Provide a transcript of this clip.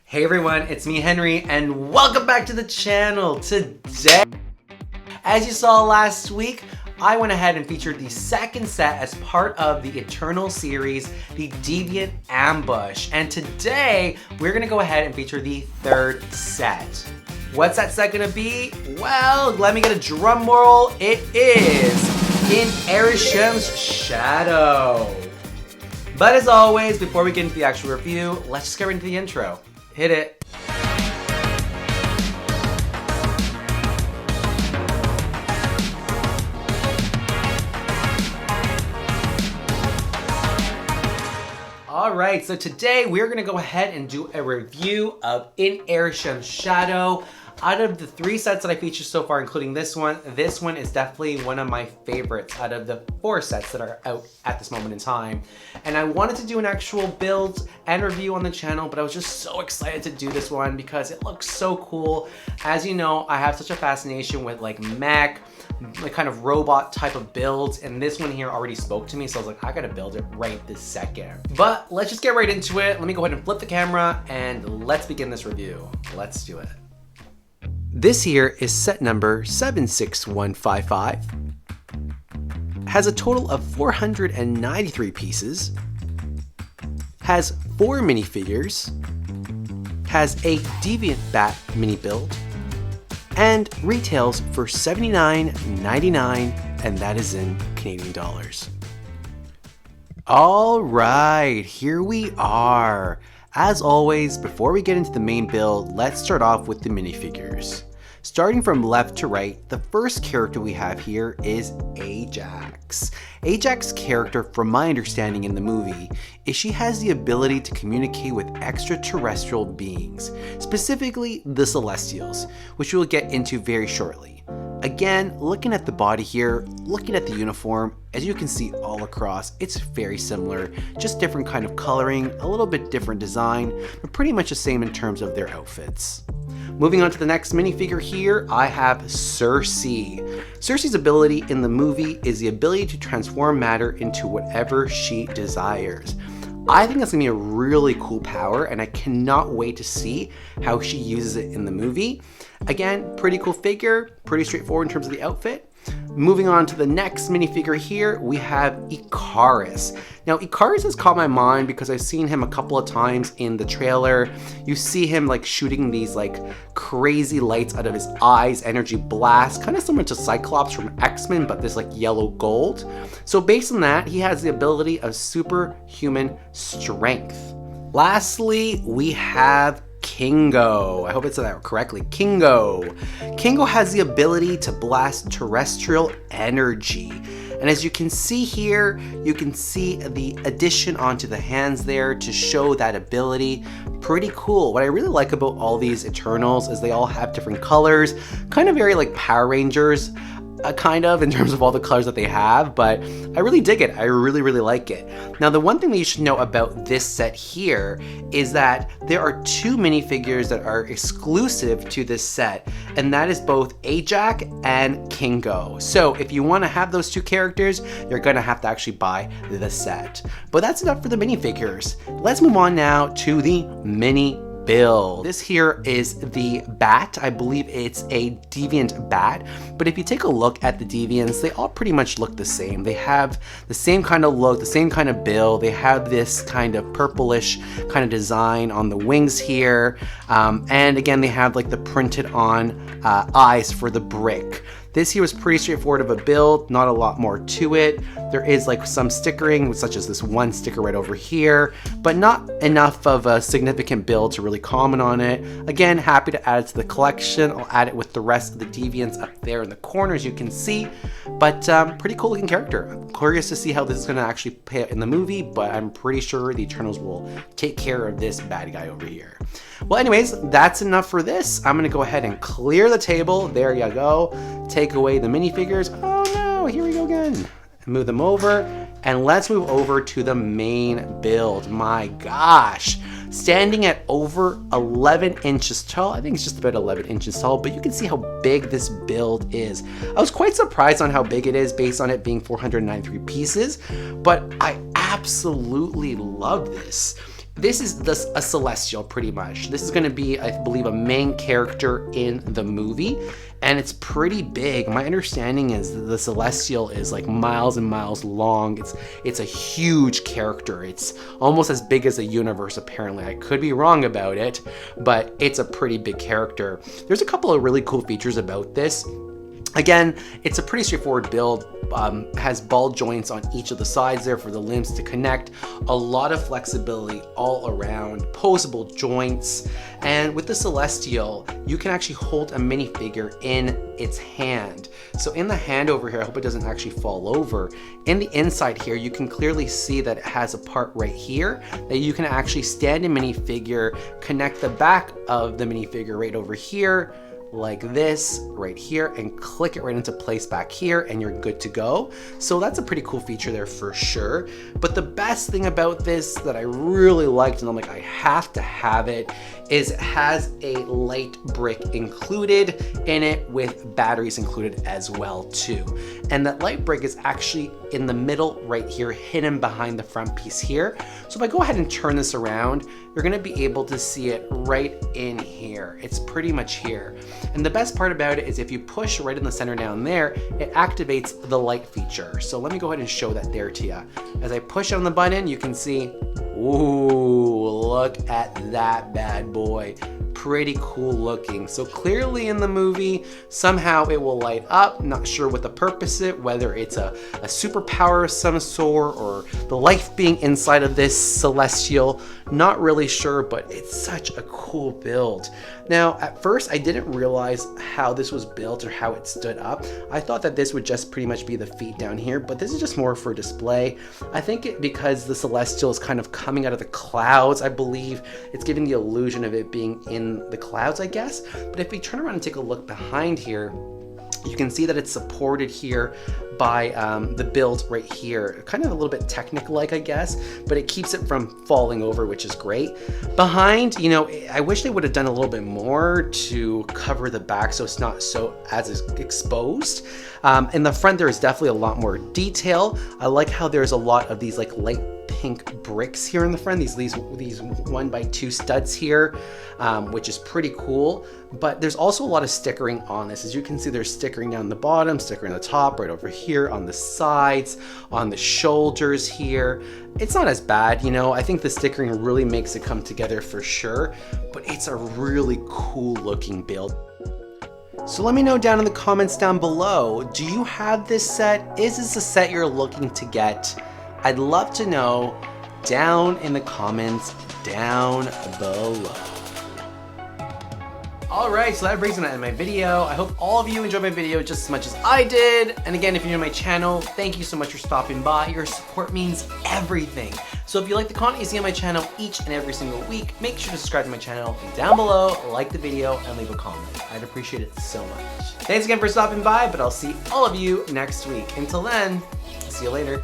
Hey everyone, it's me Henry and welcome back to the channel. Today, as you saw last week, I went ahead and featured the second set as part of the Eternal series, the Deviant Ambush. And today, we're gonna go ahead and feature the third set. What's that set gonna be? Well, let me get a drum roll. It is in Arishem's Shadow. But as always, before we get into the actual review, let's just get right into the intro. Hit it. Alright, so today we're going to go ahead and do a review of In Arishem's Shadow. Out of the 3 sets that I featured so far, including this one is definitely one of my favorites out of the 4 sets that are out at this moment in time. And I wanted to do an actual build and review on the channel, but I was just so excited to do this one because it looks so cool. As you know, I have such a fascination with like mech, like kind of robot type of builds, and this one here already spoke to me, so I was like, I gotta build it right this second. But let's just get right into it. Let me go ahead and flip the camera and let's begin this review. Let's do it. This here is set number 76155. Has a total of 493 pieces. Has 4 minifigures. Has a Deviant Bat mini build. And retails for $79.99, and that is in Canadian dollars. All right, here we are. As always, before we get into the main build, let's start off with the minifigures. Starting from left to right, the first character we have here is Ajax. Ajax's character, from my understanding in the movie, is she has the ability to communicate with extraterrestrial beings, specifically the Celestials, which we'll get into very shortly. Again, looking at the body here, looking at the uniform, as you can see all across, it's very similar, just different kind of coloring, a little bit different design, but pretty much the same in terms of their outfits. Moving on to the next minifigure here, I have Cersei. Cersei's ability in the movie is the ability to transform matter into whatever she desires. I think that's gonna be a really cool power, and I cannot wait to see how she uses it in the movie. Again, pretty cool figure, pretty straightforward in terms of the outfit. Moving on to the next minifigure here, we have Ikaris. Now, Ikaris has caught my mind because I've seen him a couple of times in the trailer. You see him like shooting these like crazy lights out of his eyes, energy blast, kind of similar to Cyclops from X-Men, but this like yellow gold. So based on that, he has the ability of superhuman strength. Lastly, we have Kingo. I hope I said that correctly. Kingo. Kingo has the ability to blast terrestrial energy. And as you can see here, you can see the addition onto the hands there to show that ability. Pretty cool. What I really like about all these Eternals is they all have different colors, kind of very like Power Rangers, kind of in terms of all the colors that they have, but I really dig it. I really like it. Now, the one thing that you should know about this set here is that there are 2 minifigures that are exclusive to this set, and that is both Ajax and Kingo. So if you want to have those 2 characters, you're gonna have to actually buy the set. But that's enough for the minifigures. Let's move on now to the mini build. This here is the bat. I believe it's a Deviant Bat, but if you take a look at the Deviants, they all pretty much look the same. They have the same kind of look, the same kind of build. They have this kind of purplish kind of design on the wings here, and again, they have like the printed on eyes for the brick. This here was pretty straightforward of a build, not a lot more to it. There is like some stickering, such as this one sticker right over here, but not enough of a significant build to really comment on it. Again, happy to add it to the collection. I'll add it with the rest of the Deviants up there in the corners, you can see, but pretty cool looking character. I'm curious to see how this is gonna actually play out in the movie, but I'm pretty sure the Eternals will take care of this bad guy over here. Well, anyways, that's enough for this. I'm gonna go ahead and clear the table. There you go. Take away the minifigures. Oh no, here we go again. Move them over, and let's move over to the main build. My gosh, standing at over 11 inches tall. I think it's just about 11 inches tall, but you can see how big this build is. I was quite surprised on how big it is based on it being 493 pieces, but I absolutely love this. This is a Celestial, pretty much. This is going to be, I believe, a main character in the movie, and it's pretty big. My understanding is that the Celestial is like miles and miles long. It's a huge character. It's almost as big as the universe, apparently. I could be wrong about it, but it's a pretty big character. There's a couple of really cool features about this. Again, it's a pretty straightforward build. Has ball joints on each of the sides there for the limbs to connect. A lot of flexibility all around, posable joints. And with the Celestial, you can actually hold a minifigure in its hand. So in the hand over here, I hope it doesn't actually fall over. In the inside here, you can clearly see that it has a part right here that you can actually stand a minifigure, connect the back of the minifigure right over here, like this right here, and click it right into place back here, and you're good to go. So that's a pretty cool feature there for sure. But the best thing about this that I really liked, and I'm like, I have to have it, is it has a light brick included in it with batteries included as well too. And that light brick is actually in the middle right here, hidden behind the front piece here. So if I go ahead and turn this around, you're gonna be able to see it right in here. It's pretty much here. And the best part about it is if you push right in the center down there, it activates the light feature. So let me go ahead and show that there to you. As I push on the button, you can see, ooh, look at that bad boy. Pretty cool looking. So clearly in the movie, somehow it will light up. Not sure what the purpose is, whether it's a superpower of some sort or the life being inside of this Celestial. Not really sure, but it's such a cool build. Now, at first, I didn't realize how this was built or how it stood up. I thought that this would just pretty much be the feet down here, but this is just more for display. I think because the Celestial is kind of coming out of the clouds, I believe it's giving the illusion of it being in the clouds, I guess. But if we turn around and take a look behind here, you can see that it's supported here by the build right here. Kind of a little bit technical-like, I guess, but it keeps it from falling over, which is great. Behind, you know, I wish they would have done a little bit more to cover the back so it's not so as exposed. In the front, there is definitely a lot more detail. I like how there's a lot of these like light pink bricks here in the front, these 1x2 studs here, which is pretty cool. But there's also a lot of stickering on this. As you can see, there's stickering down the bottom, stickering on the top, right over here, on the sides, on the shoulders here. It's not as bad, you know. I think the stickering really makes it come together for sure, but it's a really cool looking build. So let me know down in the comments down below, do you have this set? Is this a set you're looking to get? I'd love to know down in the comments down below. Alright, so that brings me to the end of my video. I hope all of you enjoyed my video just as much as I did. And again, if you're new to my channel, thank you so much for stopping by. Your support means everything. So if you like the content you see on my channel each and every single week, make sure to subscribe to my channel down below, like the video, and leave a comment. I'd appreciate it so much. Thanks again for stopping by, but I'll see all of you next week. Until then, see you later.